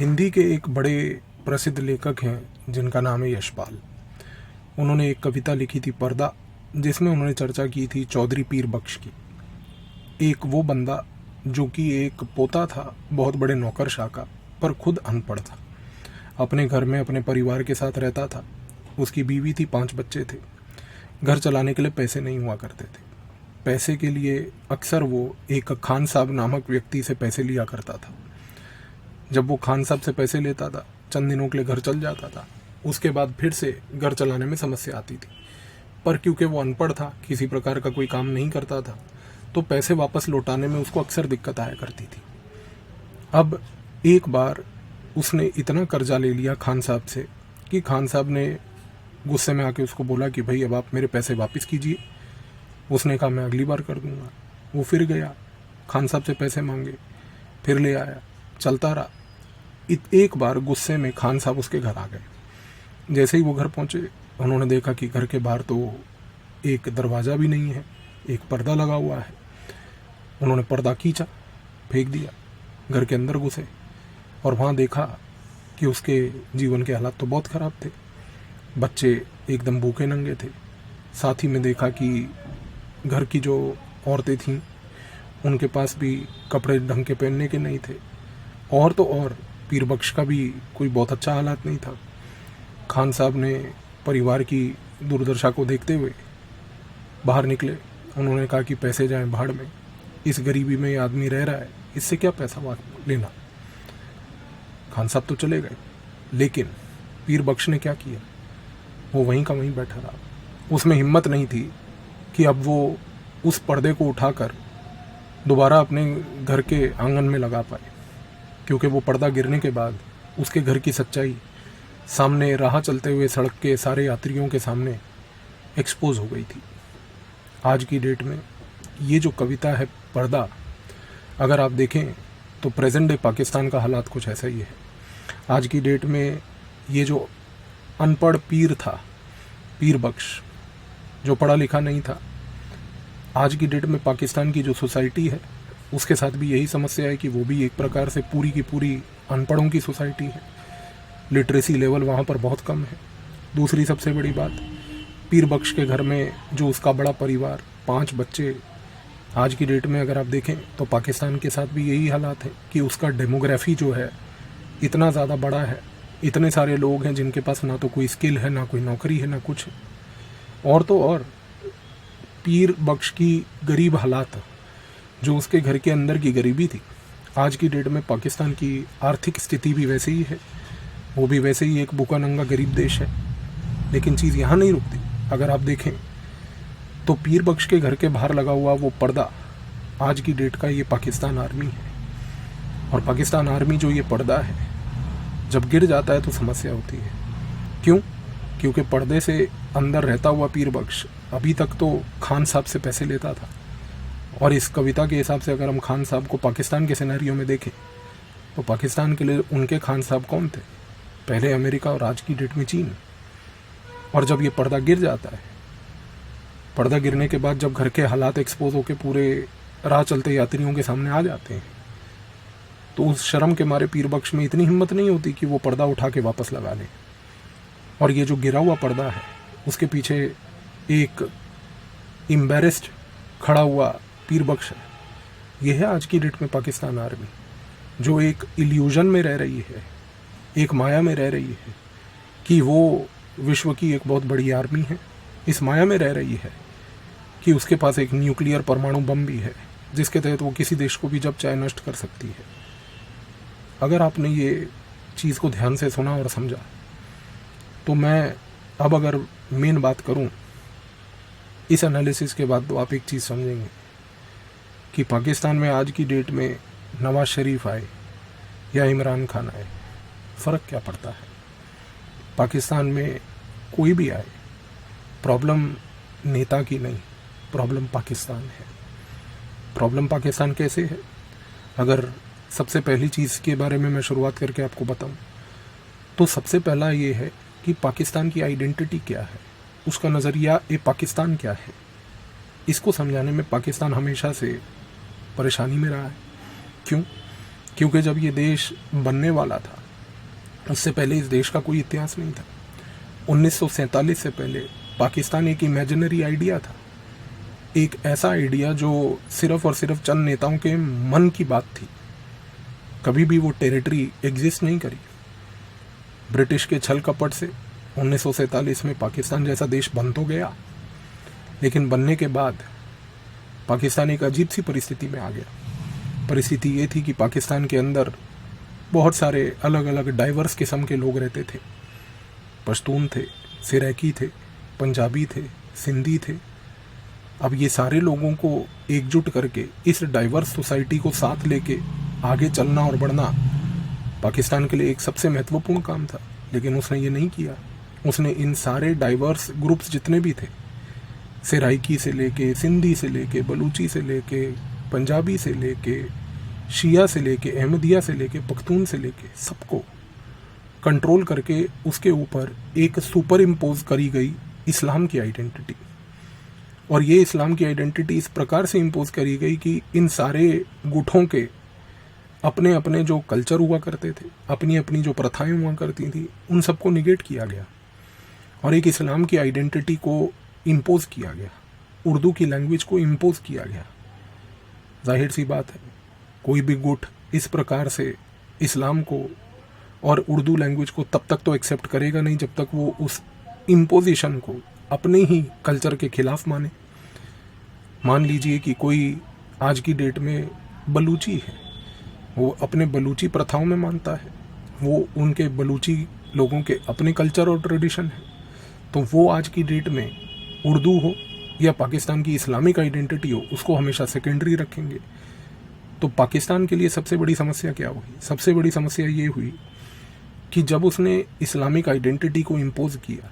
हिंदी के एक बड़े प्रसिद्ध लेखक हैं जिनका नाम है यशपाल। उन्होंने एक कविता लिखी थी पर्दा, जिसमें उन्होंने चर्चा की थी चौधरी पीर बख्श की। एक वो बंदा जो कि एक पोता था बहुत बड़े नौकरशाह का, पर खुद अनपढ़ था। अपने घर में अपने परिवार के साथ रहता था। उसकी बीवी थी, 5 बच्चे थे। घर चलाने के लिए पैसे नहीं हुआ करते थे। पैसे के लिए अक्सर वो एक खान साहब नामक व्यक्ति से पैसे लिया करता था। जब वो खान साहब से पैसे लेता था, चंद दिनों के लिए घर चल जाता था। उसके बाद फिर से घर चलाने में समस्या आती थी, पर क्योंकि वो अनपढ़ था, किसी प्रकार का कोई काम नहीं करता था, तो पैसे वापस लौटाने में उसको अक्सर दिक्कत आया करती थी। अब एक बार उसने इतना कर्जा ले लिया खान साहब से कि खान साहब ने गुस्से में आके उसको बोला कि भाई अब आप मेरे पैसे वापस कीजिए। उसने कहा मैं अगली बार कर दूंगा। वो फिर गया, खान साहब से पैसे मांगे, फिर ले आया, चलता रहा। एक बार गुस्से में खान साहब उसके घर आ गए। जैसे ही वो घर पहुंचे, उन्होंने देखा कि घर के बाहर तो एक दरवाज़ा भी नहीं है, एक पर्दा लगा हुआ है। उन्होंने पर्दा खींचा, फेंक दिया, घर के अंदर घुसे और वहाँ देखा कि उसके जीवन के हालात तो बहुत ख़राब थे। बच्चे एकदम भूखे नंगे थे। साथ ही में देखा कि घर की जो औरतें थीं, उनके पास भी कपड़े ढंग के पहनने के नहीं थे। और तो और पीर बख्श का भी कोई बहुत अच्छा हालात नहीं था। खान साहब ने परिवार की दुर्दशा को देखते हुए बाहर निकले। उन्होंने कहा कि पैसे जाएं भाड़ में, इस गरीबी में ये आदमी रह रहा है, इससे क्या पैसा लेना। खान साहब तो चले गए, लेकिन पीर बख्श ने क्या किया, वो वहीं का वहीं बैठा रहा। उसमें हिम्मत नहीं थी कि अब वो उस पर्दे को उठाकर दोबारा अपने घर के आंगन में लगा पाए, क्योंकि वो पर्दा गिरने के बाद उसके घर की सच्चाई सामने राह चलते हुए सड़क के सारे यात्रियों के सामने एक्सपोज हो गई थी। आज की डेट में ये जो कविता है पर्दा, अगर आप देखें तो प्रेजेंट डे पाकिस्तान का हालात कुछ ऐसा ही है। आज की डेट में ये जो अनपढ़ पीर था, पीर बख्श, जो पढ़ा लिखा नहीं था, आज की डेट में पाकिस्तान की जो सोसाइटी है उसके साथ भी यही समस्या है कि वो भी एक प्रकार से पूरी की पूरी अनपढ़ों की सोसाइटी है। लिटरेसी लेवल वहाँ पर बहुत कम है। दूसरी सबसे बड़ी बात, पीर बख्श के घर में जो उसका बड़ा परिवार, 5 बच्चे, आज की डेट में अगर आप देखें तो पाकिस्तान के साथ भी यही हालात है कि उसका डेमोग्राफी जो है इतना ज़्यादा बड़ा है। इतने सारे लोग हैं जिनके पास ना तो कोई स्किल है, ना कोई नौकरी है, ना कुछ है। और तो और पीर बख्श की गरीब हालात, जो उसके घर के अंदर की गरीबी थी, आज की डेट में पाकिस्तान की आर्थिक स्थिति भी वैसे ही है। वो भी वैसे ही एक भूखा नंगा गरीब देश है। लेकिन चीज़ यहाँ नहीं रुकती। अगर आप देखें तो पीर बख्श के घर के बाहर लगा हुआ वो पर्दा आज की डेट का ये पाकिस्तान आर्मी है। और पाकिस्तान आर्मी जो ये पर्दा है, जब गिर जाता है तो समस्या होती है। क्यों? क्योंकि पर्दे से अंदर रहता हुआ पीर बख्श अभी तक तो खान साहब से पैसे लेता था। और इस कविता के हिसाब से अगर हम खान साहब को पाकिस्तान के सिनेरियो में देखें तो पाकिस्तान के लिए उनके खान साहब कौन थे? पहले अमेरिका और आज की डेट में चीन। और जब ये पर्दा गिर जाता है, पर्दा गिरने के बाद जब घर के हालात एक्सपोज होकर पूरे राह चलते यात्रियों के सामने आ जाते हैं, तो उस शर्म के मारे पीर बख्श में इतनी हिम्मत नहीं होती कि वो पर्दा उठा के वापस लगा ले। और ये जो गिरा हुआ पर्दा है, उसके पीछे एक एम्बैरेस्ड खड़ा हुआ पीर बख्श है। यह है आज की डेट में पाकिस्तान आर्मी, जो एक इल्यूजन में रह रही है, एक माया में रह रही है कि वो विश्व की एक बहुत बड़ी आर्मी है। इस माया में रह रही है कि उसके पास एक न्यूक्लियर परमाणु बम भी है, जिसके तहत वो किसी देश को भी जब चाहे नष्ट कर सकती है। अगर आपने ये चीज़ को ध्यान से सुना और समझा, तो मैं अब अगर मेन बात करूं इस एनालिसिस के बाद, तो आप एक चीज़ समझेंगे कि पाकिस्तान में आज की डेट में नवाज शरीफ आए या इमरान खान आए, फ़र्क क्या पड़ता है? पाकिस्तान में कोई भी आए, प्रॉब्लम नेता की नहीं, प्रॉब्लम पाकिस्तान है। प्रॉब्लम पाकिस्तान कैसे है? अगर सबसे पहली चीज़ के बारे में मैं शुरुआत करके आपको बताऊं, तो सबसे पहला ये है कि पाकिस्तान की आइडेंटिटी क्या है, उसका नज़रिया ए पाकिस्तान क्या है। इसको समझाने में पाकिस्तान हमेशा से परेशानी में रहा है। क्यों? क्योंकि जब ये देश बनने वाला था उससे पहले इस देश का कोई इतिहास नहीं था। 1947 से पहले पाकिस्तान एक इमेजिनरी आइडिया था, एक ऐसा आइडिया जो सिर्फ और सिर्फ चंद नेताओं के मन की बात थी। कभी भी वो टेरिटरी एग्जिस्ट नहीं करी। ब्रिटिश के छल कपट से 1947 में पाकिस्तान जैसा देश बन तो गया, लेकिन बनने के बाद पाकिस्तान एक अजीब सी परिस्थिति में आ गया। परिस्थिति ये थी कि पाकिस्तान के अंदर बहुत सारे अलग अलग डाइवर्स किस्म के लोग रहते थे। पश्तून थे, सिरैकी थे, पंजाबी थे, सिंधी थे। अब ये सारे लोगों को एकजुट करके इस डाइवर्स सोसाइटी को साथ लेके आगे चलना और बढ़ना पाकिस्तान के लिए एक सबसे महत्वपूर्ण काम था, लेकिन उसने ये नहीं किया। उसने इन सारे डाइवर्स ग्रुप्स जितने भी थे, सिराइकी से लेके, सिंधी से लेके, बलूची से लेके, पंजाबी से लेके, शिया से लेके, अहमदिया से लेके, पख्तून से लेके, सबको कंट्रोल करके उसके ऊपर एक सुपर इम्पोज करी गई इस्लाम की आइडेंटिटी। और ये इस्लाम की आइडेंटिटी इस प्रकार से इम्पोज करी गई कि इन सारे गुटों के अपने अपने जो कल्चर हुआ करते थे, अपनी अपनी जो प्रथाएं हुआ करती थी, उन सबको निगेट किया गया और एक इस्लाम की आइडेंटिटी को इम्पोज किया गया, उर्दू की लैंग्वेज को इम्पोज किया गया। जाहिर सी बात है, कोई भी गुट इस प्रकार से इस्लाम को और उर्दू लैंग्वेज को तब तक तो एक्सेप्ट करेगा नहीं जब तक वो उस इम्पोजिशन को अपने ही कल्चर के खिलाफ माने। मान लीजिए कि कोई आज की डेट में बलूची है, वो अपने बलूची प्रथाओं में मानता है, वो उनके बलूची लोगों के अपने कल्चर और ट्रेडिशन है, तो वो आज की डेट में उर्दू हो या पाकिस्तान की इस्लामिक आइडेंटिटी हो, उसको हमेशा सेकेंडरी रखेंगे। तो पाकिस्तान के लिए सबसे बड़ी समस्या क्या हुई? सबसे बड़ी समस्या ये हुई कि जब उसने इस्लामिक आइडेंटिटी को इम्पोज किया,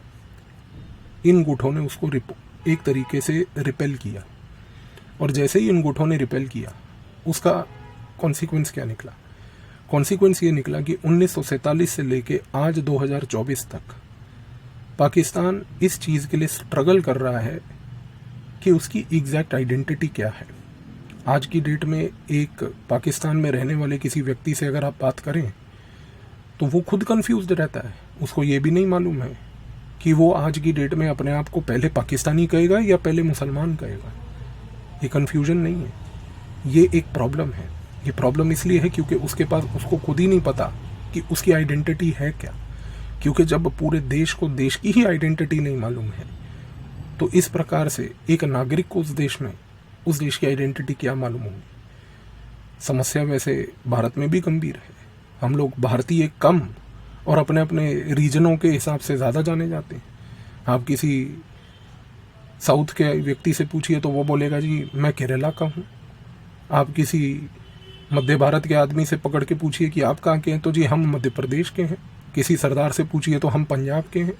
इन गुटों ने उसको एक तरीके से रिपेल किया। और जैसे ही इन गुटों ने रिपेल किया, उसका कॉन्सिक्वेंस क्या निकला? कॉन्सिक्वेंस ये निकला कि 1947 से लेके आज 2024 तक पाकिस्तान इस चीज़ के लिए स्ट्रगल कर रहा है कि उसकी एग्जैक्ट आइडेंटिटी क्या है। आज की डेट में एक पाकिस्तान में रहने वाले किसी व्यक्ति से अगर आप बात करें तो वो खुद कंफ्यूज्ड रहता है। उसको ये भी नहीं मालूम है कि वो आज की डेट में अपने आप को पहले पाकिस्तानी कहेगा या पहले मुसलमान कहेगा। ये कन्फ्यूजन नहीं है, ये एक प्रॉब्लम है। ये प्रॉब्लम इसलिए है क्योंकि उसके पास उसको खुद ही नहीं पता कि उसकी आइडेंटिटी है क्या। क्योंकि जब पूरे देश को देश की ही आइडेंटिटी नहीं मालूम है, तो इस प्रकार से एक नागरिक को उस देश की आइडेंटिटी क्या मालूम होगी। समस्या वैसे भारत में भी गंभीर है। हम लोग भारतीय कम और अपने अपने रीजनों के हिसाब से ज़्यादा जाने जाते हैं। आप किसी साउथ के व्यक्ति से पूछिए तो वो बोलेगा जी मैं केरला का हूँ। आप किसी मध्य भारत के आदमी से पकड़ के पूछिए कि आप कहाँ के हैं, तो जी हम मध्य प्रदेश के हैं। किसी सरदार से पूछिए तो हम पंजाब के हैं।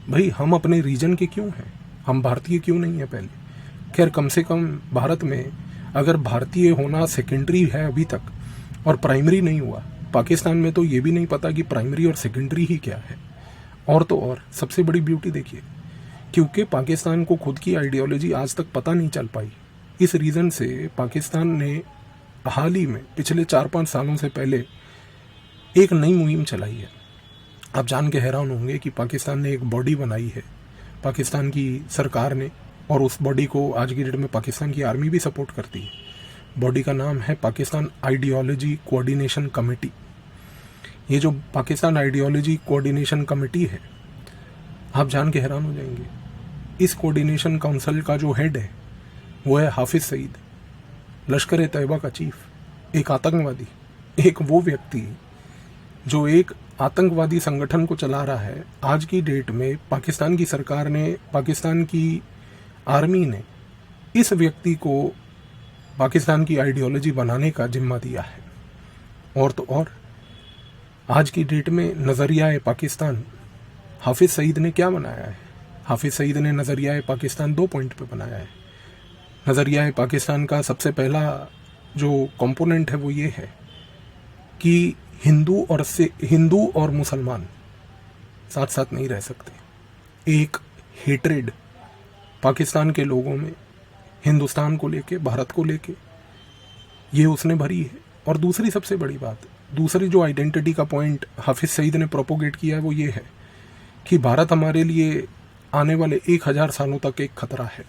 भाई हम अपने रीजन के क्यों हैं? हम भारतीय क्यों नहीं है पहले? खैर कम से कम भारत में अगर भारतीय होना सेकेंडरी है अभी तक और प्राइमरी नहीं हुआ, पाकिस्तान में तो ये भी नहीं पता कि प्राइमरी और सेकेंडरी ही क्या है। और तो और सबसे बड़ी ब्यूटी देखिए, क्योंकि पाकिस्तान को खुद की आइडियोलॉजी आज तक पता नहीं चल पाई, इस रीज़न से पाकिस्तान ने हाल ही में पिछले 4-5 सालों से पहले एक नई मुहिम चलाई है। आप जान के हैरान होंगे कि पाकिस्तान ने एक बॉडी बनाई है, पाकिस्तान की सरकार ने, और उस बॉडी को आज की डेट में पाकिस्तान की आर्मी भी सपोर्ट करती है। बॉडी का नाम है पाकिस्तान आइडियोलॉजी कोऑर्डिनेशन कमेटी। ये जो पाकिस्तान आइडियोलॉजी कोऑर्डिनेशन कमेटी है, आप जान के हैरान हो जाएंगे, इस कोऑर्डिनेशन काउंसिल का जो हेड है वो है हाफिज सईद, लश्कर ए तैयबा का चीफ, एक आतंकवादी, एक वो व्यक्ति जो एक आतंकवादी संगठन को चला रहा है। आज की डेट में पाकिस्तान की सरकार ने, पाकिस्तान की आर्मी ने इस व्यक्ति को पाकिस्तान की आइडियोलॉजी बनाने का जिम्मा दिया है। और तो और आज की डेट में नज़रिया पाकिस्तान हाफिज सईद ने क्या बनाया है? हाफिज सईद ने नज़रिया पाकिस्तान 2 पॉइंट पे बनाया है। नज़रिया पाकिस्तान का सबसे पहला जो कंपोनेंट है वो ये है कि हिंदू और मुसलमान साथ साथ नहीं रह सकते। एक हेट्रेड पाकिस्तान के लोगों में हिंदुस्तान को लेके, भारत को लेके, ये उसने भरी है। और दूसरी सबसे बड़ी बात, दूसरी जो आइडेंटिटी का पॉइंट हाफिज सईद ने प्रोपोगेट किया है वो ये है कि भारत हमारे लिए आने वाले 1000 सालों तक एक खतरा है।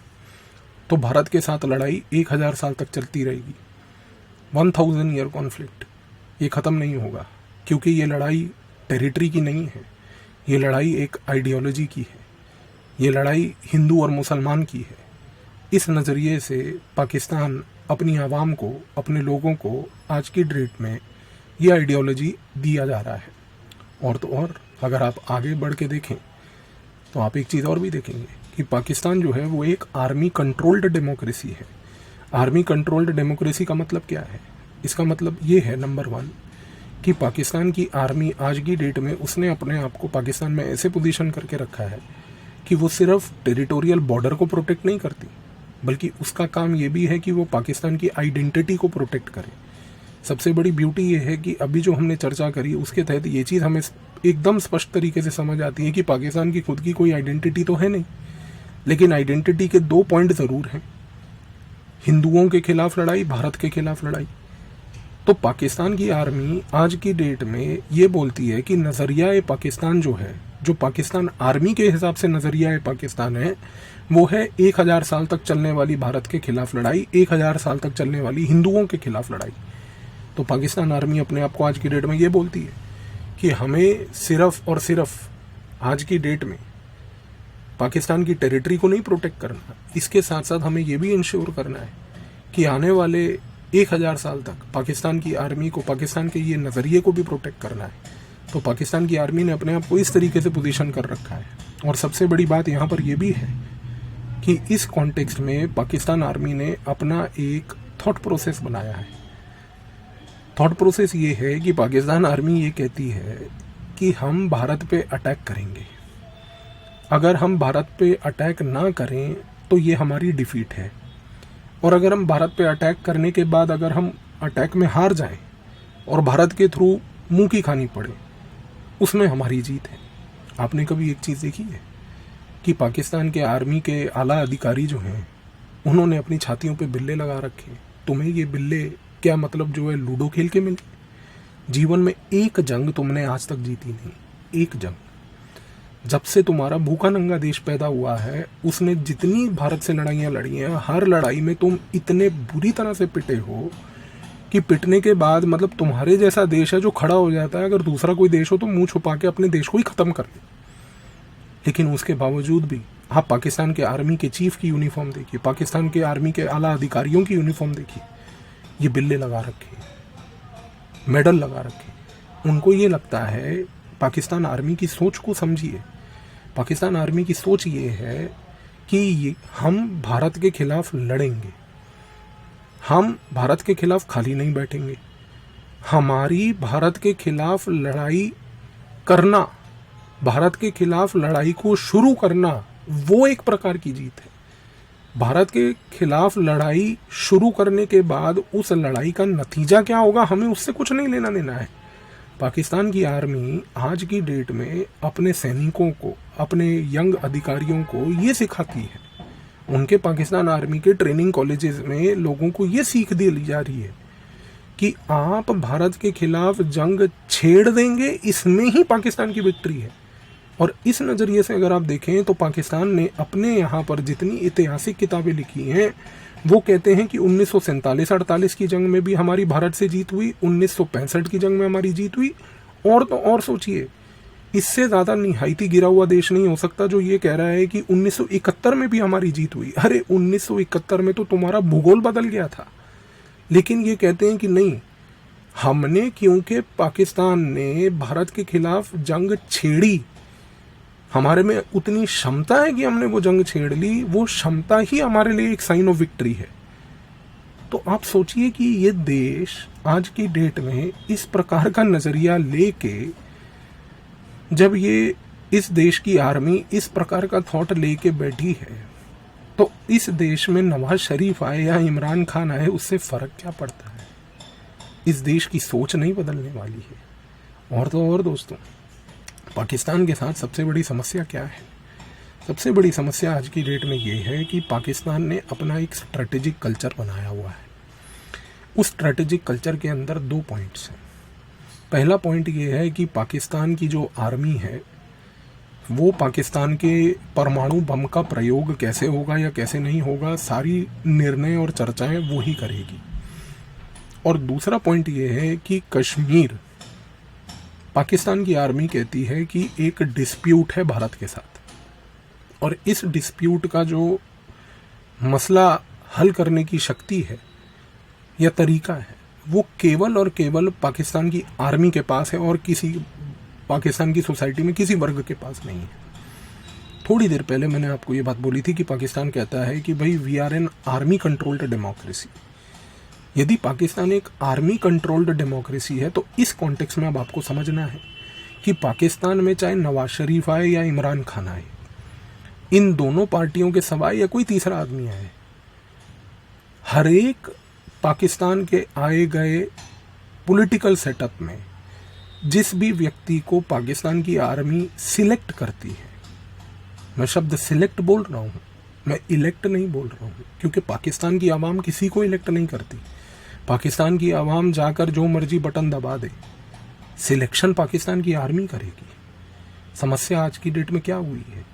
तो भारत के साथ लड़ाई 1000 साल तक चलती रहेगी। 1000 ईयर कॉन्फ्लिक्ट ये ख़त्म नहीं होगा, क्योंकि ये लड़ाई टेरिटरी की नहीं है, ये लड़ाई एक आइडियोलॉजी की है, ये लड़ाई हिंदू और मुसलमान की है। इस नज़रिए से पाकिस्तान अपनी आवाम को, अपने लोगों को आज की डेट में ये आइडियोलॉजी दिया जा रहा है। और तो और अगर आप आगे बढ़ के देखें तो आप एक चीज़ और भी देखेंगे कि पाकिस्तान जो है वो एक आर्मी कंट्रोल्ड डेमोक्रेसी है। आर्मी कंट्रोल्ड डेमोक्रेसी का मतलब क्या है? इसका मतलब ये है नंबर 1 कि पाकिस्तान की आर्मी आज की डेट में उसने अपने आप को पाकिस्तान में ऐसे पोजीशन करके रखा है कि वो सिर्फ टेरिटोरियल बॉर्डर को प्रोटेक्ट नहीं करती, बल्कि उसका काम ये भी है कि वो पाकिस्तान की आइडेंटिटी को प्रोटेक्ट करे। सबसे बड़ी ब्यूटी ये है कि अभी जो हमने चर्चा करी उसके तहत ये चीज़ हमें एकदम स्पष्ट तरीके से समझ आती है कि पाकिस्तान की खुद की कोई आइडेंटिटी तो है नहीं, लेकिन आइडेंटिटी के 2 पॉइंट ज़रूर हैं। हिंदुओं के खिलाफ लड़ाई, भारत के खिलाफ लड़ाई। तो पाकिस्तान की आर्मी आज की डेट में ये बोलती है कि नज़रिया पाकिस्तान जो है, जो पाकिस्तान आर्मी के हिसाब से नज़रिया पाकिस्तान है, वो है 1000 साल तक चलने वाली भारत के खिलाफ लड़ाई, 1000 साल तक चलने वाली हिंदुओं के खिलाफ लड़ाई। तो पाकिस्तान आर्मी अपने आप को आज की डेट में ये बोलती है कि हमें सिर्फ और सिर्फ आज की डेट में पाकिस्तान की टेरिटरी को नहीं प्रोटेक्ट करना, इसके साथ साथ हमें ये भी इंश्योर करना है कि आने वाले 1000 साल तक पाकिस्तान की आर्मी को, पाकिस्तान के ये नज़रिए को भी प्रोटेक्ट करना है। तो पाकिस्तान की आर्मी ने अपने आप को इस तरीके से पोजीशन कर रखा है। और सबसे बड़ी बात यहाँ पर यह भी है कि इस कॉन्टेक्स्ट में पाकिस्तान आर्मी ने अपना एक थॉट प्रोसेस बनाया है। थॉट प्रोसेस ये है कि पाकिस्तान आर्मी ये कहती है कि हम भारत पे अटैक करेंगे, अगर हम भारत पे अटैक ना करें तो ये हमारी डिफीट है, और अगर हम भारत पे अटैक करने के बाद अगर हम अटैक में हार जाएं और भारत के थ्रू मुंह की खानी पड़े, उसमें हमारी जीत है। आपने कभी एक चीज़ देखी है कि पाकिस्तान के आर्मी के आला अधिकारी जो हैं उन्होंने अपनी छातियों पे बिल्ले लगा रखे। तुम्हें ये बिल्ले क्या मतलब जो है लूडो खेल के मिले? जीवन में एक जंग तुमने आज तक जीती नहीं, एक जंग। जब से तुम्हारा भूखा नंगा देश पैदा हुआ है, उसने जितनी भारत से लड़ाइयाँ लड़ी हैं, हर लड़ाई में तुम इतने बुरी तरह से पिटे हो कि पिटने के बाद मतलब तुम्हारे जैसा देश है जो खड़ा हो जाता है, अगर दूसरा कोई देश हो तो मुंह छुपा के अपने देश को ही खत्म कर दे। लेकिन उसके बावजूद भी आप पाकिस्तान के आर्मी के चीफ की यूनिफॉर्म देखिए, पाकिस्तान के आर्मी के आला अधिकारियों की यूनिफॉर्म देखिए, ये बिल्ले लगा रखे, मेडल लगा रखे। उनको ये लगता है, पाकिस्तान आर्मी की सोच को समझिए, पाकिस्तान आर्मी की सोच ये है कि हम भारत के खिलाफ लड़ेंगे, हम भारत के खिलाफ खाली नहीं बैठेंगे। हमारी भारत के खिलाफ लड़ाई करना, भारत के खिलाफ लड़ाई को शुरू करना, वो एक प्रकार की जीत है। भारत के खिलाफ लड़ाई शुरू करने के बाद उस लड़ाई का नतीजा क्या होगा, हमें उससे कुछ नहीं लेना देना है। पाकिस्तान की आर्मी आज की डेट में अपने सैनिकों को, अपने यंग अधिकारियों को ये सिखाती है, उनके पाकिस्तान आर्मी के ट्रेनिंग कॉलेजेस में लोगों को ये सीख दी जा रही है कि आप भारत के खिलाफ जंग छेड़ देंगे, इसमें ही पाकिस्तान की विक्ट्री है। और इस नज़रिए से अगर आप देखें तो पाकिस्तान ने अपने यहाँ पर जितनी ऐतिहासिक किताबें लिखी हैं वो कहते हैं कि 1947-48 की जंग में भी हमारी भारत से जीत हुई, 1965 की जंग में हमारी जीत हुई। और तो और सोचिए, इससे ज़्यादा निहायती गिरा हुआ देश नहीं हो सकता जो ये कह रहा है कि 1971 में भी हमारी जीत हुई। अरे 1971 में तो तुम्हारा भूगोल बदल गया था। लेकिन ये कहते हैं कि नहीं, हमने क्योंकि पाकिस्तान ने भारत के खिलाफ जंग छेड़ी, हमारे में उतनी क्षमता है कि हमने वो जंग छेड़ ली, वो क्षमता ही हमारे लिए एक साइन ऑफ विक्ट्री है। तो आप सोचिए कि ये देश आज की डेट में इस प्रकार का नज़रिया लेके, जब ये इस देश की आर्मी इस प्रकार का थॉट लेके बैठी है, तो इस देश में नवाज शरीफ आए या इमरान खान आए, उससे फ़र्क क्या पड़ता है? इस देश की सोच नहीं बदलने वाली है। और तो और दोस्तों, पाकिस्तान के साथ सबसे बड़ी समस्या क्या है? सबसे बड़ी समस्या आज की डेट में ये है कि पाकिस्तान ने अपना एक स्ट्रेटेजिक कल्चर बनाया हुआ है। उस स्ट्रेटेजिक कल्चर के अंदर 2 पॉइंट्स हैं। पहला पॉइंट ये है कि पाकिस्तान की जो आर्मी है वो पाकिस्तान के परमाणु बम का प्रयोग कैसे होगा या कैसे नहीं होगा, सारी निर्णय और चर्चाएं वो ही करेगी। और दूसरा पॉइंट ये है कि कश्मीर, पाकिस्तान की आर्मी कहती है कि एक डिस्प्यूट है भारत के साथ, और इस डिस्प्यूट का जो मसला हल करने की शक्ति है या तरीका है वो केवल और केवल पाकिस्तान की आर्मी के पास है और किसी पाकिस्तान की सोसाइटी में किसी वर्ग के पास नहीं है। थोड़ी देर पहले मैंने आपको ये बात बोली थी कि पाकिस्तान कहता है कि भाई we are an army controlled democracy. यदि पाकिस्तान एक आर्मी कंट्रोल्ड डेमोक्रेसी है तो इस कॉन्टेक्स्ट में अब आपको समझना है कि पाकिस्तान में चाहे नवाज शरीफ आए या इमरान खान आए, इन दोनों पार्टियों के सवाए या कोई तीसरा आदमी आए, हर एक पाकिस्तान के आए गए पॉलिटिकल सेटअप में जिस भी व्यक्ति को पाकिस्तान की आर्मी सिलेक्ट करती है, मैं शब्द सिलेक्ट बोल रहा हूँ, मैं इलेक्ट नहीं बोल रहा हूँ, क्योंकि पाकिस्तान की आवाम किसी को इलेक्ट नहीं करती। पाकिस्तान की आवाम जाकर जो मर्जी बटन दबा दे, सिलेक्शन पाकिस्तान की आर्मी करेगी। समस्या आज की डेट में क्या हुई है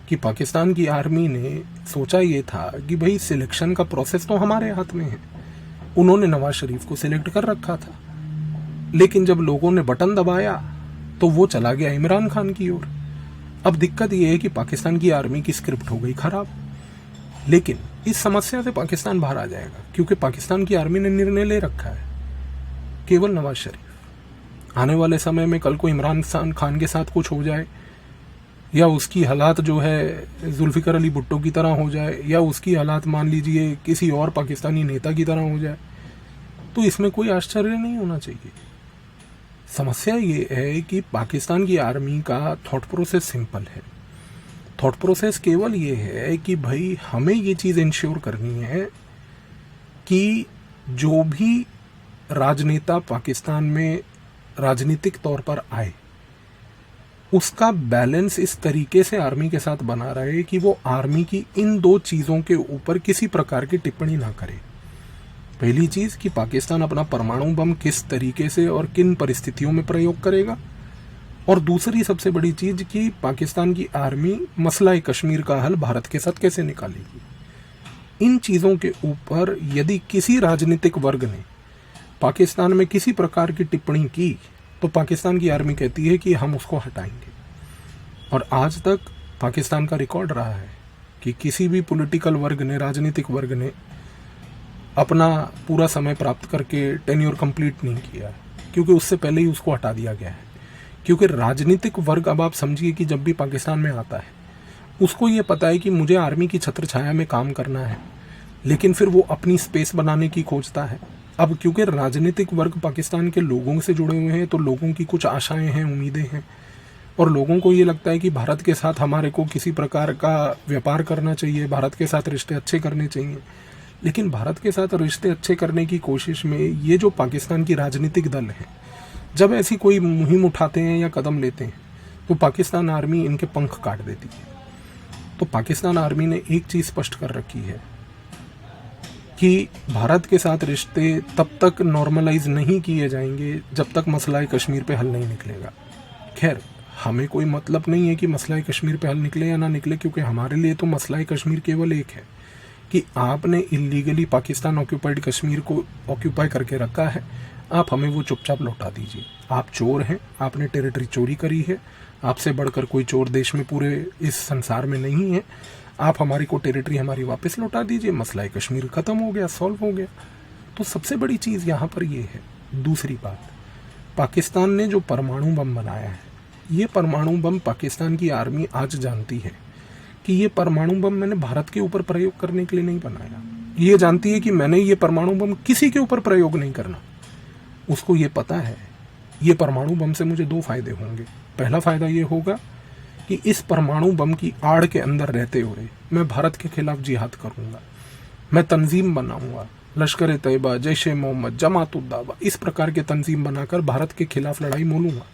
कि पाकिस्तान की आर्मी ने सोचा ये था कि भाई सिलेक्शन का प्रोसेस तो हमारे हाथ में है, उन्होंने नवाज शरीफ को सिलेक्ट कर रखा था, लेकिन जब लोगों ने बटन दबाया तो वो चला गया इमरान खान की ओर। अब दिक्कत ये है कि पाकिस्तान की आर्मी की स्क्रिप्ट हो गई खराब, लेकिन इस समस्या से पाकिस्तान बाहर आ जाएगा क्योंकि पाकिस्तान की आर्मी ने निर्णय ले रखा है केवल नवाज शरीफ। आने वाले समय में कल को इमरान खान के साथ कुछ हो जाए या उसकी हालात जो है जुल्फिकर अली भुट्टो की तरह हो जाए या उसकी हालात मान लीजिए किसी और पाकिस्तानी नेता की तरह हो जाए, तो इसमें कोई आश्चर्य नहीं होना चाहिए। समस्या ये है कि पाकिस्तान की आर्मी का थॉट प्रोसेस सिंपल है। थॉट प्रोसेस केवल ये है कि भाई हमें ये चीज़ इंश्योर करनी है कि जो भी राजनेता पाकिस्तान में राजनीतिक तौर पर आए उसका बैलेंस इस तरीके से आर्मी के साथ बना रहे कि वो आर्मी की इन दो चीज़ों के ऊपर किसी प्रकार की टिप्पणी ना करे। पहली चीज़ कि पाकिस्तान अपना परमाणु बम किस तरीके से और किन परिस्थितियों में प्रयोग करेगा, और दूसरी सबसे बड़ी चीज़ कि पाकिस्तान की आर्मी मसला कश्मीर का हल भारत के साथ कैसे निकालेगी। इन चीज़ों के ऊपर यदि किसी राजनीतिक वर्ग ने पाकिस्तान में किसी प्रकार की टिप्पणी की तो पाकिस्तान की आर्मी कहती है कि हम उसको हटाएंगे। और आज तक पाकिस्तान का रिकॉर्ड रहा है कि किसी भी पॉलिटिकल वर्ग ने, राजनीतिक वर्ग ने अपना पूरा समय प्राप्त करके टेन्योर कंप्लीट नहीं किया, क्योंकि उससे पहले ही उसको हटा दिया गया है। क्योंकि राजनीतिक वर्ग, अब आप समझिए कि जब भी पाकिस्तान में आता है उसको ये पता है कि मुझे आर्मी की छत्र छाया में काम करना है, लेकिन फिर वो अपनी स्पेस बनाने की खोजता है। अब क्योंकि राजनीतिक वर्ग पाकिस्तान के लोगों से जुड़े हुए हैं तो लोगों की कुछ आशाएं हैं, उम्मीदें हैं, और लोगों को ये लगता है कि भारत के साथ हमारे को किसी प्रकार का व्यापार करना चाहिए, भारत के साथ रिश्ते अच्छे करने चाहिए। लेकिन भारत के साथ रिश्ते अच्छे करने की कोशिश में ये जो पाकिस्तान की राजनीतिक दल हैं, जब ऐसी कोई मुहिम उठाते हैं या कदम लेते हैं तो पाकिस्तान आर्मी इनके पंख काट देती है। तो पाकिस्तान आर्मी ने एक चीज़ स्पष्ट कर रखी है कि भारत के साथ रिश्ते तब तक नॉर्मलाइज नहीं किए जाएंगे जब तक मसला कश्मीर पे हल नहीं निकलेगा। खैर, हमें कोई मतलब नहीं है कि मसला कश्मीर पे हल निकले या ना निकले, क्योंकि हमारे लिए तो मसला कश्मीर केवल एक है कि आपने इलीगली पाकिस्तान ऑक्यूपाइड कश्मीर को ऑक्यूपाई करके रखा है, आप हमें वो चुपचाप लौटा दीजिए। आप चोर हैं, आपने टेरिटरी चोरी करी है, आपसे बढ़कर कोई चोर देश में पूरे इस संसार में नहीं है। आप हमारी को टेरिटरी हमारी वापस लौटा दीजिए, मसला कश्मीर ख़त्म हो गया, सॉल्व हो गया। तो सबसे बड़ी चीज़ यहाँ पर ये है। दूसरी बात, पाकिस्तान ने जो परमाणु बम बनाया है, ये परमाणु बम पाकिस्तान की आर्मी आज जानती है कि ये परमाणु बम मैंने भारत के ऊपर प्रयोग करने के लिए नहीं बनाया। ये जानती है कि मैंने ये परमाणु बम किसी के ऊपर प्रयोग नहीं करना। उसको ये पता है ये परमाणु बम से मुझे दो फायदे होंगे। पहला फायदा ये होगा कि इस परमाणु बम की आड़ के अंदर रहते हुए मैं भारत के खिलाफ जिहाद करूंगा, मैं तंजीम बनाऊंगा, लश्कर तैयबा, जैश ए मोहम्मद, जमात उद दावा, इस प्रकार के तंजीम बनाकर भारत के खिलाफ लड़ाई मोलूंगा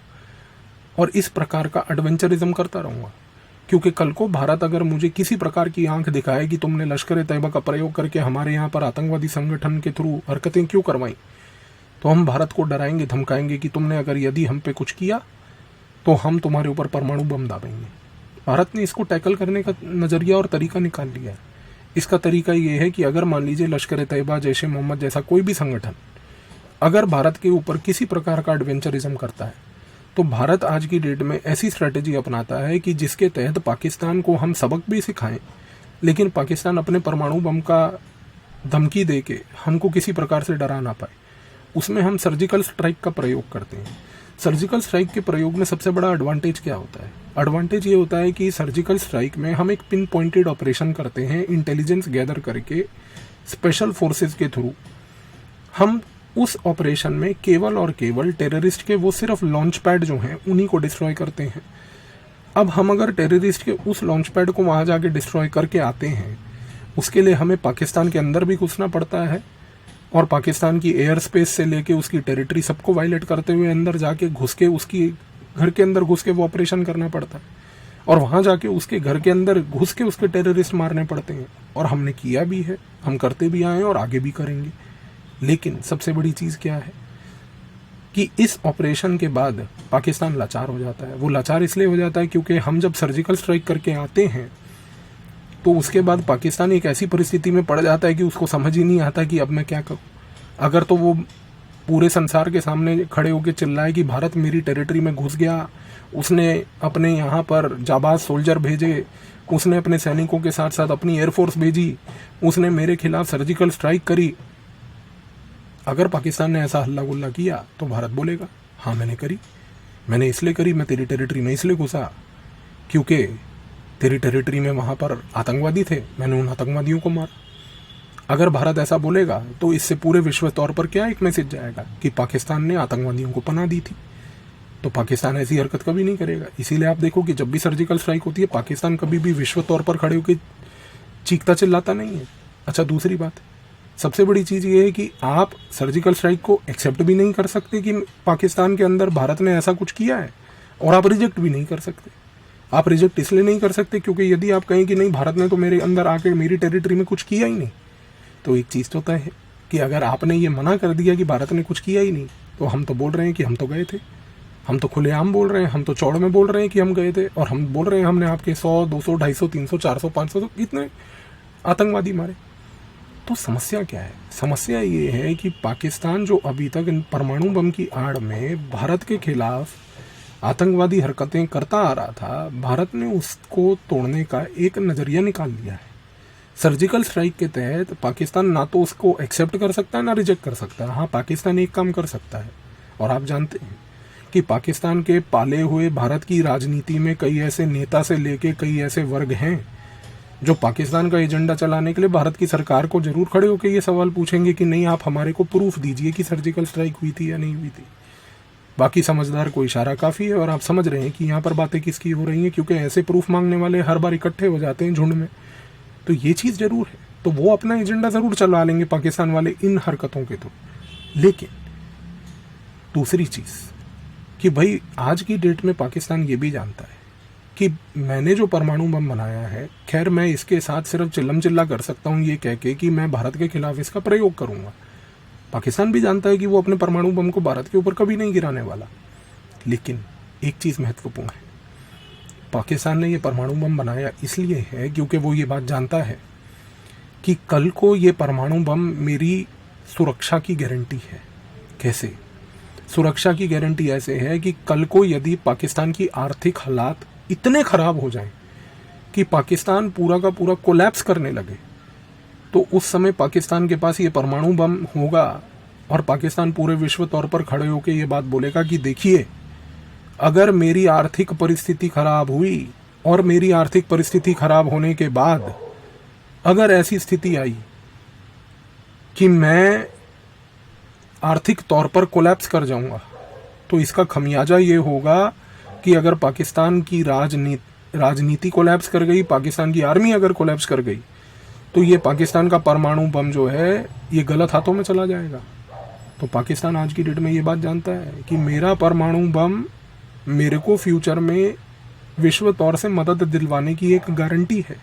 और इस प्रकार का एडवेंचरिज्म करता रहूंगा। क्योंकि कल को भारत अगर मुझे किसी प्रकार की आंख दिखाए कि तुमने लश्कर तैयबा का प्रयोग करके हमारे यहाँ पर आतंकवादी संगठन के थ्रू हरकतें क्यों करवाई, तो हम भारत को डराएंगे, धमकाएंगे कि तुमने अगर यदि हम पे कुछ किया तो हम तुम्हारे ऊपर परमाणु बम दागेंगे। भारत ने इसको टैकल करने का नज़रिया और तरीका निकाल लिया है। इसका तरीका ये है कि अगर मान लीजिए लश्कर तैयबा, जैश ए मोहम्मद जैसा कोई भी संगठन अगर भारत के ऊपर किसी प्रकार का एडवेंचरिज्म करता है, तो भारत आज की डेट में ऐसी स्ट्रेटेजी अपनाता है कि जिसके तहत पाकिस्तान को हम सबक भी सिखाएं, लेकिन पाकिस्तान अपने परमाणु बम का धमकी दे के हमको किसी प्रकार से डरा ना पाए। उसमें हम सर्जिकल स्ट्राइक का प्रयोग करते हैं। सर्जिकल स्ट्राइक के प्रयोग में सबसे बड़ा एडवांटेज क्या होता है? एडवांटेज ये होता है कि सर्जिकल स्ट्राइक में हम एक पिन पॉइंटेड ऑपरेशन करते हैं, इंटेलिजेंस गैदर करके स्पेशल फोर्सेस के थ्रू। हम उस ऑपरेशन में केवल और केवल टेररिस्ट के वो सिर्फ लॉन्च पैड जो हैं उन्हीं को डिस्ट्रॉय करते हैं। अब हम अगर टेररिस्ट के उस लॉन्च पैड को वहाँ जाके डिस्ट्रॉय करके आते हैं, उसके लिए हमें पाकिस्तान के अंदर भी घुसना पड़ता है और पाकिस्तान की एयर स्पेस से लेके उसकी टेरिटरी सबको वायलेट करते हुए अंदर जाके घुस के उसकी घर के अंदर घुस के वो ऑपरेशन करना पड़ता है और वहाँ जाके उसके घर के अंदर घुस के उसके टेररिस्ट मारने पड़ते हैं। और हमने किया भी है, हम करते भी आए हैं और आगे भी करेंगे। लेकिन सबसे बड़ी चीज़ क्या है कि इस ऑपरेशन के बाद पाकिस्तान लाचार हो जाता है। वो लाचार इसलिए हो जाता है क्योंकि हम जब सर्जिकल स्ट्राइक करके आते हैं तो उसके बाद पाकिस्तान एक ऐसी परिस्थिति में पड़ जाता है कि उसको समझ ही नहीं आता कि अब मैं क्या करूं। अगर तो वो पूरे संसार के सामने खड़े होकर चिल्लाए कि भारत मेरी टेरिटरी में घुस गया, उसने अपने यहाँ पर जाबाज सोल्जर भेजे, उसने अपने सैनिकों के साथ साथ अपनी एयरफोर्स भेजी, उसने मेरे खिलाफ सर्जिकल स्ट्राइक करी। अगर पाकिस्तान ने ऐसा हल्ला गुल्ला किया तो भारत बोलेगा हाँ मैंने करी, मैंने इसलिए करी, मैं तेरी टेरिटरी में इसलिए घुसा क्योंकि तेरी टेरिटरी में वहाँ पर आतंकवादी थे, मैंने उन आतंकवादियों को मारा। अगर भारत ऐसा बोलेगा तो इससे पूरे विश्व तौर पर क्या एक मैसेज जाएगा कि पाकिस्तान ने आतंकवादियों को पनाह दी थी। तो पाकिस्तान ऐसी हरकत कभी नहीं करेगा। इसीलिए आप देखो कि जब भी सर्जिकल स्ट्राइक होती है पाकिस्तान कभी भी विश्व तौर पर खड़े होकर चीखता चिल्लाता नहीं है। अच्छा, दूसरी बात, सबसे बड़ी चीज़ ये है कि आप सर्जिकल स्ट्राइक को एक्सेप्ट भी नहीं कर सकते कि पाकिस्तान के अंदर भारत ने ऐसा कुछ किया है, और आप रिजेक्ट भी नहीं कर सकते। आप रिजेक्ट इसलिए नहीं कर सकते क्योंकि यदि आप कहें कि नहीं भारत ने तो मेरे अंदर आके मेरी टेरिटरी में कुछ किया ही नहीं, तो एक चीज़ तो तय है कि अगर आपने ये मना कर दिया कि भारत ने कुछ किया ही नहीं, तो हम तो बोल रहे हैं कि हम तो गए थे, हम तो खुलेआम बोल रहे हैं, हम तो चौड़ में बोल रहे हैं कि हम गए थे, और हम बोल रहे हैं हमने आपके 100, 200, 250, 300, 400, 500 तो इतने आतंकवादी मारे। तो समस्या क्या है? समस्या ये है कि पाकिस्तान जो अभी तक इन परमाणु बम की आड़ में भारत के खिलाफ आतंकवादी हरकतें करता आ रहा था, भारत ने उसको तोड़ने का एक नज़रिया निकाल लिया है। सर्जिकल स्ट्राइक के तहत पाकिस्तान ना तो उसको एक्सेप्ट कर सकता है ना रिजेक्ट कर सकता है। हाँ, पाकिस्तान एक काम कर सकता है, और आप जानते हैं कि पाकिस्तान के पाले हुए भारत की राजनीति में कई ऐसे नेता से लेके कई ऐसे वर्ग हैं जो पाकिस्तान का एजेंडा चलाने के लिए भारत की सरकार को जरूर खड़े होकर ये सवाल पूछेंगे कि नहीं आप हमारे को प्रूफ दीजिए कि सर्जिकल स्ट्राइक हुई थी या नहीं हुई थी। बाकी समझदार को इशारा काफ़ी है, और आप समझ रहे हैं कि यहाँ पर बातें किसकी हो रही हैं, क्योंकि ऐसे प्रूफ मांगने वाले हर बार इकट्ठे हो जाते हैं झुंड में। तो ये चीज़ जरूर है, तो वो अपना एजेंडा ज़रूर चला लेंगे पाकिस्तान वाले इन हरकतों के तो। लेकिन दूसरी चीज़ कि भाई आज की डेट में पाकिस्तान ये भी जानता है कि मैंने जो परमाणु बम बनाया है, खैर मैं इसके साथ सिर्फ चिल्लम चिल्ला कर सकता हूँ ये कह के कि मैं भारत के खिलाफ इसका प्रयोग करूँगा। पाकिस्तान भी जानता है कि वो अपने परमाणु बम को भारत के ऊपर कभी नहीं गिराने वाला। लेकिन एक चीज़ महत्वपूर्ण है, पाकिस्तान ने ये परमाणु बम बनाया इसलिए है क्योंकि वो ये बात जानता है कि कल को ये परमाणु बम मेरी सुरक्षा की गारंटी है। कैसे? सुरक्षा की गारंटी ऐसे है कि कल को यदि पाकिस्तान की आर्थिक हालात इतने ख़राब हो जाएं कि पाकिस्तान पूरा का पूरा कोलैप्स करने लगे, तो उस समय पाकिस्तान के पास ये परमाणु बम होगा और पाकिस्तान पूरे विश्व तौर पर खड़े होकर ये बात बोलेगा कि देखिए, अगर मेरी आर्थिक परिस्थिति खराब हुई और मेरी आर्थिक परिस्थिति खराब होने के बाद अगर ऐसी स्थिति आई कि मैं आर्थिक तौर पर कोलैप्स कर जाऊंगा, तो इसका खमियाजा ये होगा कि अगर पाकिस्तान की राजनीति कोलैप्स कर गई, पाकिस्तान की आर्मी अगर कोलैप्स कर गई, तो ये पाकिस्तान का परमाणु बम जो है ये गलत हाथों में चला जाएगा। तो पाकिस्तान आज की डेट में ये बात जानता है कि मेरा परमाणु बम मेरे को फ्यूचर में विश्व तौर से मदद दिलवाने की एक गारंटी है।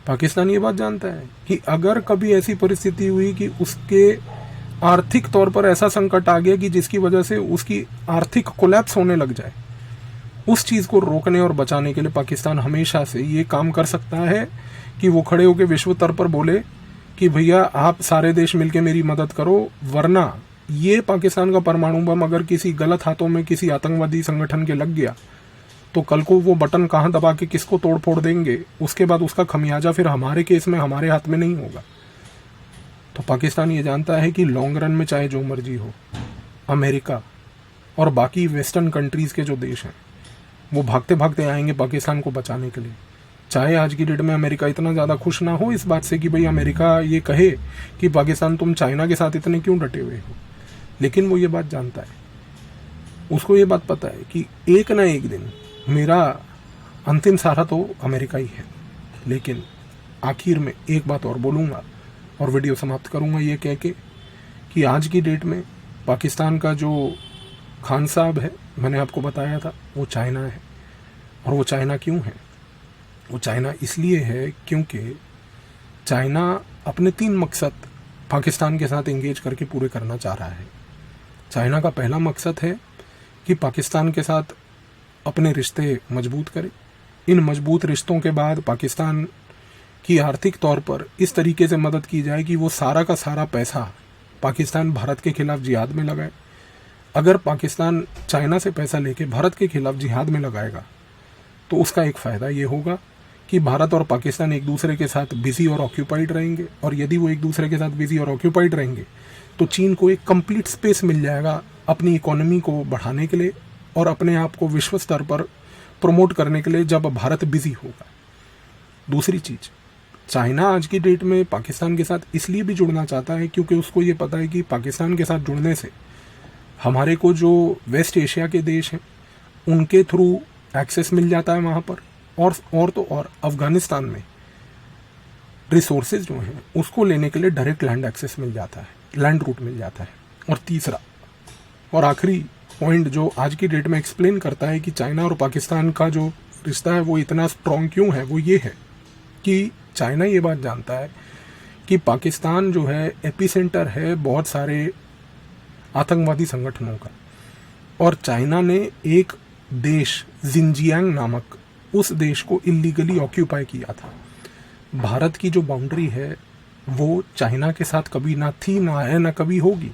पाकिस्तान ये बात जानता है कि अगर कभी ऐसी परिस्थिति हुई कि उसके आर्थिक तौर पर ऐसा संकट आ गया कि जिसकी वजह से उसकी आर्थिक कोलैप्स होने लग जाए, उस चीज़ को रोकने और बचाने के लिए पाकिस्तान हमेशा से ये काम कर सकता है कि वो खड़े होकर विश्व स्तर पर बोले कि भैया आप सारे देश मिलकर मेरी मदद करो, वरना ये पाकिस्तान का परमाणु बम अगर किसी गलत हाथों में किसी आतंकवादी संगठन के लग गया तो कल को वो बटन कहाँ दबा के किसको तोड़ फोड़ देंगे, उसके बाद उसका खमियाजा फिर हमारे केस में हमारे हाथ में नहीं होगा। तो पाकिस्तान ये जानता है कि लॉन्ग रन में चाहे जो मर्जी हो, अमेरिका और बाकी वेस्टर्न कंट्रीज़ के जो देश हैं वो भागते भागते आएंगे पाकिस्तान को बचाने के लिए। चाहे आज की डेट में अमेरिका इतना ज़्यादा खुश ना हो इस बात से कि भाई अमेरिका ये कहे कि पाकिस्तान तुम चाइना के साथ इतने क्यों डटे हुए हो, लेकिन वो ये बात जानता है, उसको ये बात पता है कि एक ना एक दिन मेरा अंतिम सहारा तो अमेरिका ही है। लेकिन आखिर में एक बात और बोलूँगा और वीडियो समाप्त करूँगा ये कह के कि आज की डेट में पाकिस्तान का जो खान साहब है, मैंने आपको बताया था, वो चाइना है। और वो चाइना क्यों है? वो चाइना इसलिए है क्योंकि चाइना अपने 3 मकसद पाकिस्तान के साथ एंगेज करके पूरे करना चाह रहा है। चाइना का पहला मकसद है कि पाकिस्तान के साथ अपने रिश्ते मजबूत करे। इन मजबूत रिश्तों के बाद पाकिस्तान की आर्थिक तौर पर इस तरीके से मदद की जाए कि वो सारा का सारा पैसा पाकिस्तान भारत के खिलाफ जिहाद में लगाए। अगर पाकिस्तान चाइना से पैसा लेके भारत के खिलाफ जिहाद में लगाएगा तो उसका एक फ़ायदा ये होगा कि भारत और पाकिस्तान एक दूसरे के साथ बिजी और ऑक्यूपाइड रहेंगे, और यदि वो एक दूसरे के साथ बिजी और ऑक्यूपाइड रहेंगे तो चीन को एक कंप्लीट स्पेस मिल जाएगा अपनी इकोनॉमी को बढ़ाने के लिए और अपने आप को विश्व स्तर पर प्रमोट करने के लिए जब भारत बिजी होगा। दूसरी चीज़, चाइना आज की डेट में पाकिस्तान के साथ इसलिए भी जुड़ना चाहता है क्योंकि उसको ये पता है कि पाकिस्तान के साथ जुड़ने से हमारे को जो वेस्ट एशिया के देश हैं उनके थ्रू एक्सेस मिल जाता है वहाँ पर, और तो और अफ़गानिस्तान में रिसोर्सेज जो हैं उसको लेने के लिए डायरेक्ट लैंड एक्सेस मिल जाता है, लैंड रूट मिल जाता है। और तीसरा और आखिरी पॉइंट जो आज की डेट में एक्सप्लेन करता है कि चाइना और पाकिस्तान का जो रिश्ता है वो इतना स्ट्रॉन्ग क्यों है, वो ये है कि चाइना ये बात जानता है कि पाकिस्तान जो है एपिसेंटर है बहुत सारे आतंकवादी संगठनों का, और चाइना ने एक देश जिनजियांग नामक उस देश को इलीगली ऑक्यूपाई किया था। भारत की जो बाउंड्री है वो चाइना के साथ कभी ना थी, ना है, ना कभी होगी।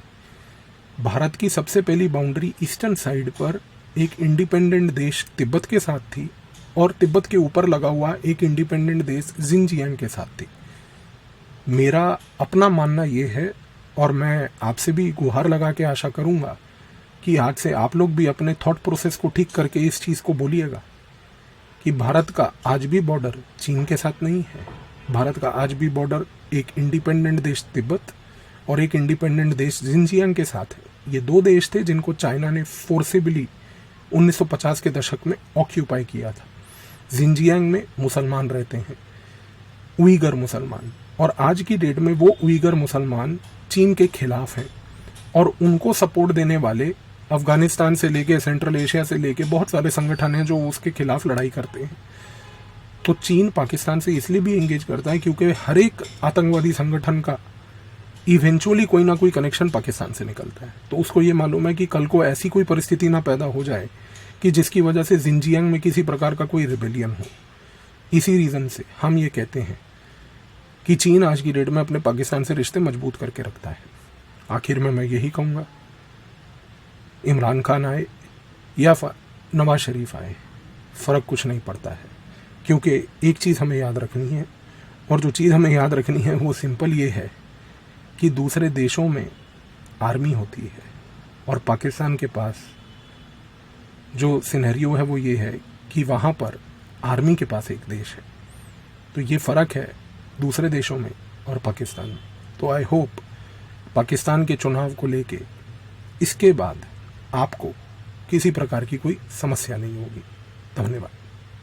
भारत की सबसे पहली बाउंड्री ईस्टर्न साइड पर एक इंडिपेंडेंट देश तिब्बत के साथ थी, और तिब्बत के ऊपर लगा हुआ एक इंडिपेंडेंट देश जिनजियांग के साथ थी। मेरा अपना मानना ये है, और मैं आपसे भी गुहार लगा के आशा करूँगा कि आज से आप लोग भी अपने थॉट प्रोसेस को ठीक करके इस चीज़ को बोलिएगा कि भारत का आज भी बॉर्डर चीन के साथ नहीं है। भारत का आज भी बॉर्डर एक इंडिपेंडेंट देश तिब्बत और एक इंडिपेंडेंट देश जिनजियांग के साथ है। ये 2 देश थे जिनको चाइना ने फोर्सेबली 1950 के दशक में ऑक्यूपाई किया था। जिनजियांग में मुसलमान रहते हैं, उइगर मुसलमान, और आज की डेट में वो उइगर मुसलमान चीन के खिलाफ हैं, और उनको सपोर्ट देने वाले अफगानिस्तान से लेके सेंट्रल एशिया से लेके बहुत सारे संगठन हैं जो उसके खिलाफ लड़ाई करते हैं। तो चीन पाकिस्तान से इसलिए भी एंगेज करता है क्योंकि हर एक आतंकवादी संगठन का इवेंचुअली कोई ना कोई कनेक्शन पाकिस्तान से निकलता है। तो उसको ये मालूम है कि कल को ऐसी कोई परिस्थिति ना पैदा हो जाए कि जिसकी वजह से जिनजियांग में किसी प्रकार का कोई रिबेलियन हो। इसी रीज़न से हम ये कहते हैं कि चीन आज की डेट में अपने पाकिस्तान से रिश्ते मजबूत करके रखता है। आखिर में मैं यही कहूँगा, इमरान खान आए या नवाज शरीफ आए, फ़र्क कुछ नहीं पड़ता है, क्योंकि एक चीज़ हमें याद रखनी है, और जो चीज़ हमें याद रखनी है वो सिंपल ये है कि दूसरे देशों में आर्मी होती है और पाकिस्तान के पास जो सिनेरियो है वो ये है कि वहाँ पर आर्मी के पास एक देश है। तो ये फ़र्क है दूसरे देशों में और पाकिस्तान में। तो आई होप पाकिस्तान के चुनाव को लेके इसके बाद आपको किसी प्रकार की कोई समस्या नहीं होगी। धन्यवाद।